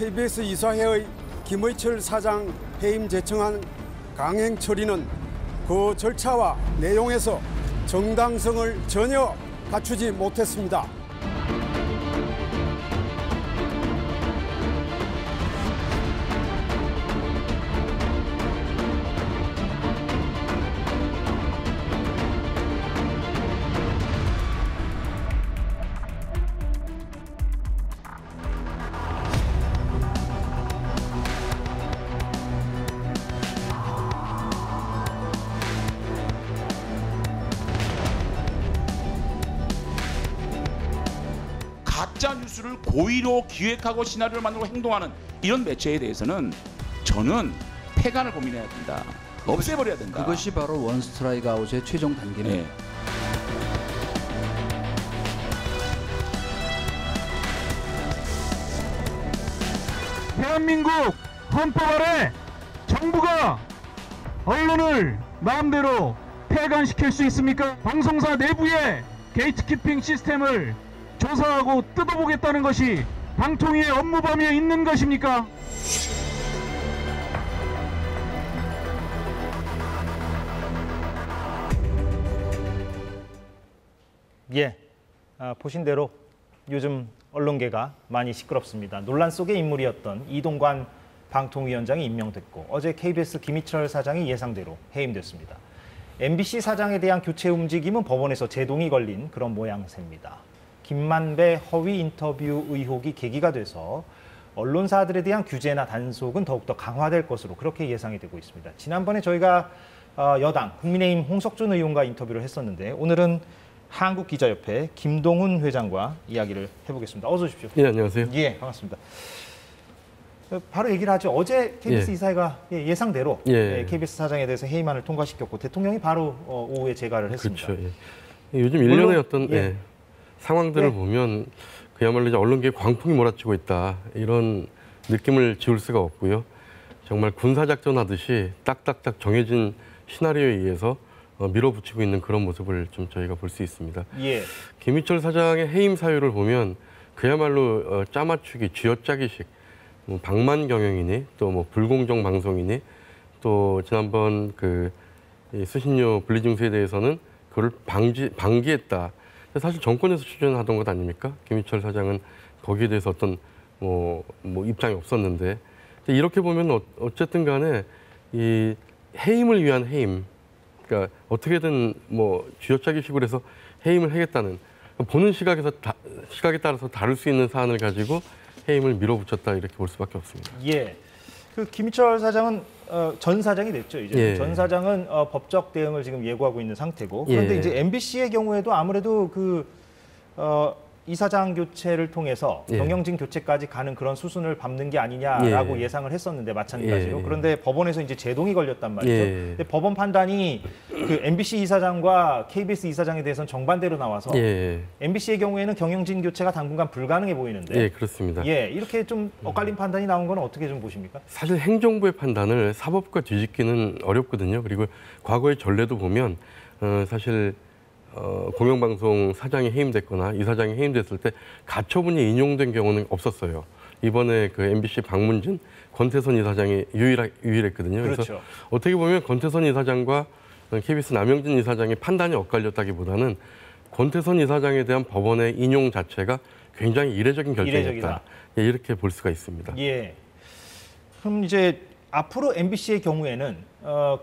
KBS 이사회의 김의철 사장 해임 제청안 강행 처리는 그 절차와 내용에서 정당성을 전혀 갖추지 못했습니다. 가짜 뉴스를 고의로 기획하고 시나리오를 만들고 행동하는 이런 매체에 대해서는 저는 폐간을 고민해야 된다. 없애버려야 된다. 그것이 바로 원 스트라이크 아웃의 최종 단계입니다. 네. 대한민국 헌법 아래 정부가 언론을 마음대로 폐간시킬 수 있습니까? 방송사 내부의 게이트키핑 시스템을 조사하고 뜯어보겠다는 것이 방통위의 업무 범위에 있는 것입니까? 예, 보신 대로 요즘 언론계가 많이 시끄럽습니다. 논란 속의 인물이었던 이동관 방통위원장이 임명됐고 어제 KBS 김희철 사장이 예상대로 해임됐습니다. MBC 사장에 대한 교체 움직임은 법원에서 제동이 걸린 그런 모양새입니다. 김만배 허위 인터뷰 의혹이 계기가 돼서 언론사들에 대한 규제나 단속은 더욱더 강화될 것으로 그렇게 예상이 되고 있습니다. 지난번에 저희가 여당 국민의힘 홍석준 의원과 인터뷰를 했었는데 오늘은 한국기자협회 김동훈 회장과 이야기를 해보겠습니다. 어서 오십시오. 예, 안녕하세요. 예, 반갑습니다. 바로 얘기를 하죠. 어제 KBS 이사회가 예상대로 KBS 사장에 대해서 해임안을 통과시켰고 대통령이 바로 오후에 재가를 했습니다. 그렇죠. 예. 요즘 일련의 어떤 상황들을 보면 그야말로 이제 언론계에 광풍이 몰아치고 있다 이런 느낌을 지울 수가 없고요. 정말 군사작전 하듯이 딱딱딱 정해진 시나리오에 의해서 밀어붙이고 있는 그런 모습을 좀 저희가 볼 수 있습니다. 예. 김희철 사장의 해임 사유를 보면 그야말로 짜맞추기, 쥐어짜기식, 뭐 방만 경영이니 또 뭐 불공정 방송이니 또 지난번 그 수신료 분리 증세에 대해서는 그걸 방기했다. 사실 정권에서 추진하던 것 아닙니까? 김희철 사장은 거기에 대해서 어떤 뭐 입장이 없었는데 이렇게 보면 어쨌든 간에 이 해임을 위한 해임, 그러니까 어떻게든 뭐 쥐어짜기식으로 해서 해임을 하겠다는 보는 시각에 따라서 다를 수 있는 사안을 가지고 해임을 밀어붙였다 이렇게 볼 수밖에 없습니다. 예, 그 김희철 사장은 전 사장이 됐죠. 이제 전 사장은 법적 대응을 지금 예고하고 있는 상태고 그런데 이제 MBC의 경우에도 아무래도 그 이사장 교체를 통해서 경영진 교체까지 가는 그런 수순을 밟는 게 아니냐라고 예상을 했었는데 마찬가지로 그런데 법원에서 이제 제동이 걸렸단 말이죠. 근데 법원 판단이 그 MBC 이사장과 KBS 이사장에 대해서는 정반대로 나와서 MBC의 경우에는 경영진 교체가 당분간 불가능해 보이는데 그렇습니다. 이렇게 좀 엇갈린 판단이 나온 건 어떻게 좀 보십니까? 사실 행정부의 판단을 사법과 뒤집기는 어렵거든요. 그리고 과거의 전례도 보면 사실 공영방송 사장이 해임됐거나 이사장이 해임됐을 때 가처분이 인용된 경우는 없었어요. 이번에 그 MBC 박문진, 권태선 이사장이 유일했거든요. 그렇죠. 그래서 어떻게 보면 권태선 이사장과 KBS 남영진 이사장의 판단이 엇갈렸다기보다는 권태선 이사장에 대한 법원의 인용 자체가 굉장히 이례적인 결정이었다. 이렇게 볼 수가 있습니다. 예. 그럼 이제 앞으로 MBC의 경우에는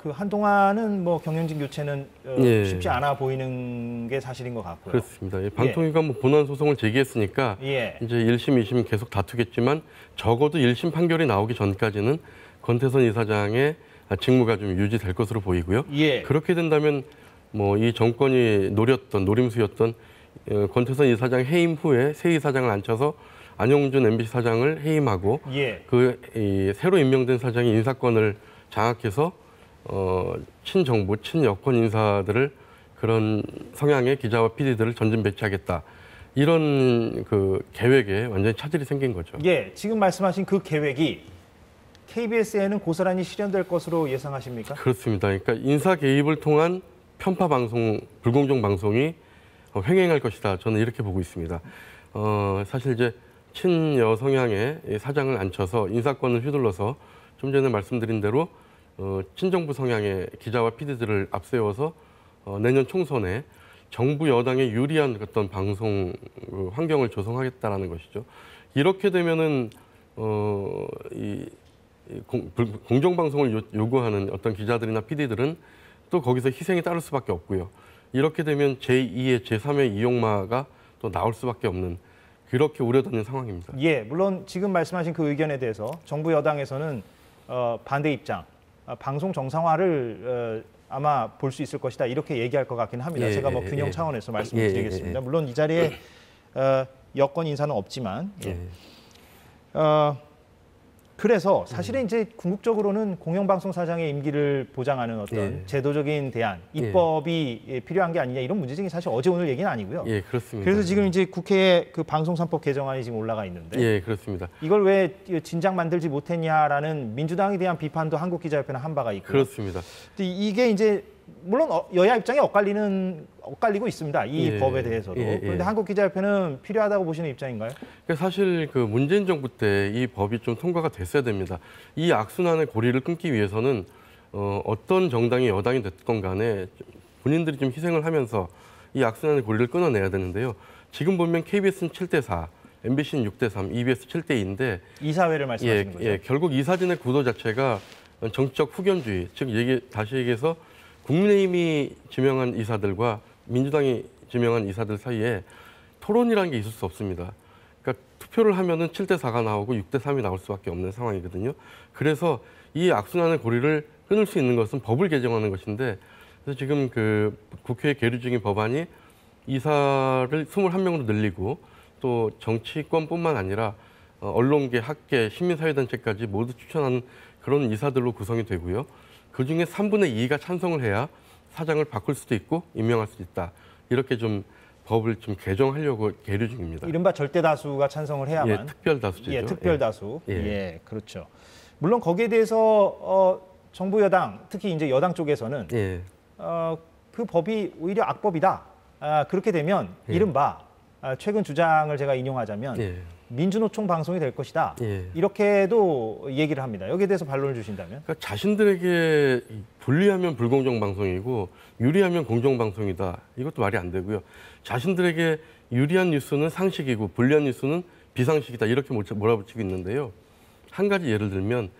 그 한동안은 뭐 경영진 교체는 쉽지 않아 보이는 게 사실인 것 같고요. 그렇습니다. 방통위가 뭐 본안 소송을 제기했으니까 이제 1심, 2심 계속 다투겠지만 적어도 1심 판결이 나오기 전까지는 권태선 이사장의 직무가 좀 유지될 것으로 보이고요. 그렇게 된다면 뭐 이 정권이 노림수였던 권태선 이사장 해임 후에 새 이사장을 앉혀서 안용준 MBC 사장을 해임하고 새로 임명된 사장이 인사권을 장악해서 친정부, 친여권 인사들을 그런 성향의 기자와 PD들을 전진 배치하겠다. 이런 그 계획에 완전히 차질이 생긴 거죠. 지금 말씀하신 그 계획이 KBS에는 고스란히 실현될 것으로 예상하십니까? 그렇습니다. 그러니까 인사 개입을 통한 편파 방송, 불공정 방송이 횡행할 것이다. 저는 이렇게 보고 있습니다. 사실 이제 친여 성향의 사장을 앉혀서 인사권을 휘둘러서 좀 전에 말씀드린 대로 친정부 성향의 기자와 PD들을 앞세워서 내년 총선에 정부 여당에 유리한 어떤 방송 환경을 조성하겠다라는 것이죠. 이렇게 되면은 공정방송을 요구하는 어떤 기자들이나 PD들은 또 거기서 희생이 따를 수밖에 없고요. 이렇게 되면 제2의 제3의 이용마가 또 나올 수밖에 없는 그렇게 우려되는 상황입니다. 예, 물론 지금 말씀하신 그 의견에 대해서 정부 여당에서는 반대 입장, 방송 정상화를 아마 볼 수 있을 것이다 이렇게 얘기할 것 같긴 합니다. 제가 뭐 균형 차원에서 말씀을 드리겠습니다. 물론 이 자리에 여권 인사는 없지만 그래서 사실은 이제 궁극적으로는 공영방송 사장의 임기를 보장하는 어떤 제도적인 대안, 입법이 필요한 게 아니냐 이런 문제점이 사실 어제 오늘 얘기는 아니고요. 예, 그렇습니다. 그래서 지금 이제 국회에 그 방송산법 개정안이 지금 올라가 있는데, 예, 그렇습니다. 이걸 왜 진작 만들지 못했냐라는 민주당에 대한 비판도 한국기자협회는 한 바가 있고요. 그렇습니다. 근데 이게 이제 물론 여야 입장이 엇갈리고 있습니다. 이 법에 대해서도. 그런데 한국기자협회는 필요하다고 보시는 입장인가요? 그러니까 사실 그 문재인 정부 때 이 법이 좀 통과가 됐어야 됩니다. 이 악순환의 고리를 끊기 위해서는 어떤 정당이 여당이 됐건 간에 본인들이 좀 희생을 하면서 이 악순환의 고리를 끊어내야 되는데요. 지금 보면 KBS는 7대4, MBC는 6대3, EBS 7대2인데 이사회를 말씀하시는 거죠? 예, 결국 이사진의 구도 자체가 정치적 후견주의, 즉 다시 얘기해서 국민의힘이 지명한 이사들과 민주당이 지명한 이사들 사이에 토론이라는 게 있을 수 없습니다. 그러니까 투표를 하면은 7대4가 나오고 6대3이 나올 수밖에 없는 상황이거든요. 그래서 이 악순환의 고리를 끊을 수 있는 것은 법을 개정하는 것인데, 그래서 지금 그 국회에 계류 중인 법안이 이사를 21명으로 늘리고 또 정치권뿐만 아니라 언론계, 학계, 시민사회단체까지 모두 추천하는 그런 이사들로 구성이 되고요. 그중에 3분의 2가 찬성을 해야 사장을 바꿀 수도 있고 임명할 수도 있다. 이렇게 좀 법을 좀 개정하려고 계류 중입니다. 이른바 절대 다수가 찬성을 해야만. 예, 특별 다수죠. 예, 특별 다수. 예, 그렇죠. 물론 거기에 대해서 정부 여당, 특히 이제 여당 쪽에서는 그 법이 오히려 악법이다. 그렇게 되면 이른바 최근 주장을 제가 인용하자면 민주노총 방송이 될 것이다. 이렇게도 얘기를 합니다. 여기에 대해서 반론을 주신다면? 그러니까 자신들에게 불리하면 불공정 방송이고 유리하면 공정 방송이다. 이것도 말이 안 되고요. 자신들에게 유리한 뉴스는 상식이고 불리한 뉴스는 비상식이다. 이렇게 몰아붙이고 있는데요. 한 가지 예를 들면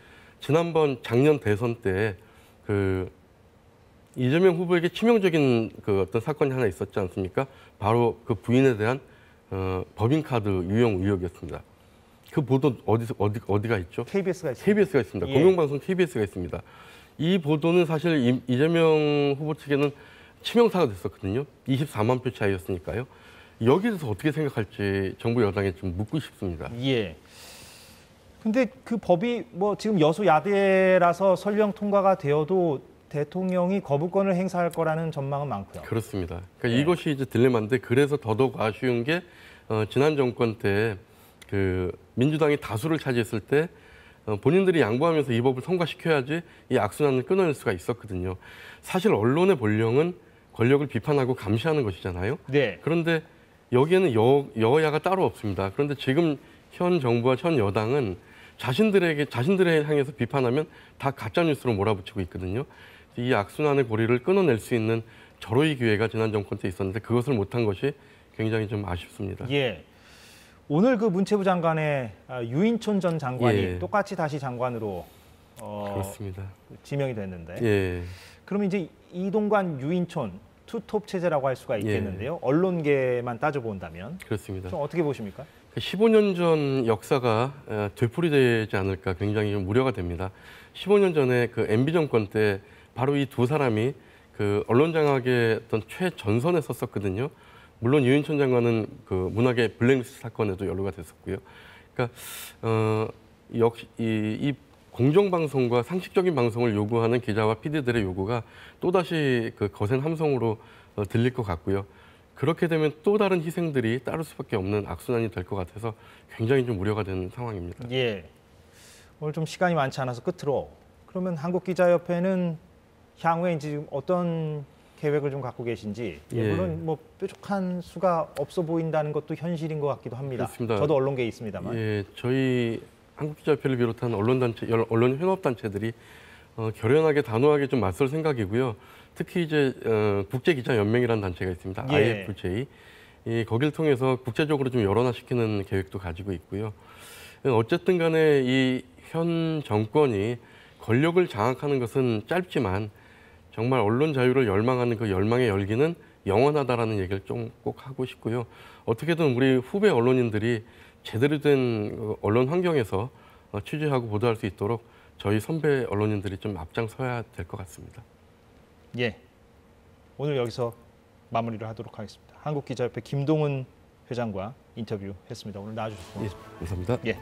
지난번 작년 대선 때 그 이재명 후보에게 치명적인 그 어떤 사건이 하나 있었지 않습니까? 바로 그 부인에 대한 법인카드 유용 의혹이었습니다. 그 보도 어디가 있죠? KBS가 있습니다. KBS가 있습니다. 공영방송 KBS가 있습니다. 이 보도는 사실 이재명 후보 측에는 치명타가 됐었거든요. 24만 표 차이였으니까요. 여기에 대해서 어떻게 생각할지 정부 여당에 좀 묻고 싶습니다. 예. 근데 그 법이 뭐 지금 여소야대라서 설령 통과가 되어도 대통령이 거부권을 행사할 거라는 전망은 많고요. 그렇습니다. 그러니까 이것이 이제 딜레마인데 그래서 더더욱 아쉬운 게 지난 정권 때 그 민주당이 다수를 차지했을 때 본인들이 양보하면서 이 법을 통과시켜야지 이 악순환을 끊어낼 수가 있었거든요. 사실 언론의 본령은 권력을 비판하고 감시하는 것이잖아요. 네. 그런데 여기에는 여야가 따로 없습니다. 그런데 지금 현 정부와 현 여당은 자신들을 향해서 비판하면 다 가짜 뉴스로 몰아붙이고 있거든요. 이 악순환의 고리를 끊어낼 수 있는 절호의 기회가 지난 정권 때 있었는데 그것을 못한 것이 굉장히 좀 아쉽습니다. 예. 오늘 그 문체부 장관의 유인촌 전 장관이 똑같이 다시 장관으로 그렇습니다. 지명이 됐는데 그러면 이제 이동관 유인촌 투톱 체제라고 할 수가 있겠는데요. 언론계만 따져본다면 그렇습니다. 좀 어떻게 보십니까? 15년 전 역사가 되풀이되지 않을까 굉장히 좀 우려가 됩니다. 15년 전에 그 MB 정권 때 바로 이 두 사람이 그 언론 장악의 어떤 최전선에 섰었거든요. 물론 유인촌 장관은 그 문학의 블랙리스트 사건에도 연루가 됐었고요. 그러니까 역시 이 공정방송과 상식적인 방송을 요구하는 기자와 PD들의 요구가 또다시 그 거센 함성으로 들릴 것 같고요. 그렇게 되면 또 다른 희생들이 따를 수밖에 없는 악순환이 될 것 같아서 굉장히 좀 우려가 되는 상황입니다. 예. 오늘 좀 시간이 많지 않아서 끝으로 그러면 한국기자협회는 향후에 지금 어떤 계획을 좀 갖고 계신지. 예. 물론 뭐 뾰족한 수가 없어 보인다는 것도 현실인 것 같기도 합니다. 그렇습니다. 저도 언론계에 있습니다만. 예, 저희 한국기자협회를 비롯한 언론단체, 언론 현업단체들이 결연하게 단호하게 좀 맞설 생각이고요. 특히 이제 국제기자연맹이라는 단체가 있습니다. 예. IFJ. 거기를 통해서 국제적으로 좀 열원화시키는 계획도 가지고 있고요. 어쨌든 간에 이 현 정권이 권력을 장악하는 것은 짧지만 정말 언론 자유를 열망하는 그 열망의 열기는 영원하다라는 얘기를 좀 꼭 하고 싶고요. 어떻게든 우리 후배 언론인들이 제대로 된 언론 환경에서 취재하고 보도할 수 있도록 저희 선배 언론인들이 좀 앞장서야 될 것 같습니다. 예. 오늘 여기서 마무리를 하도록 하겠습니다. 한국기자협회 김동훈 회장과 인터뷰했습니다. 오늘 나와주셔서 예, 감사합니다. 예.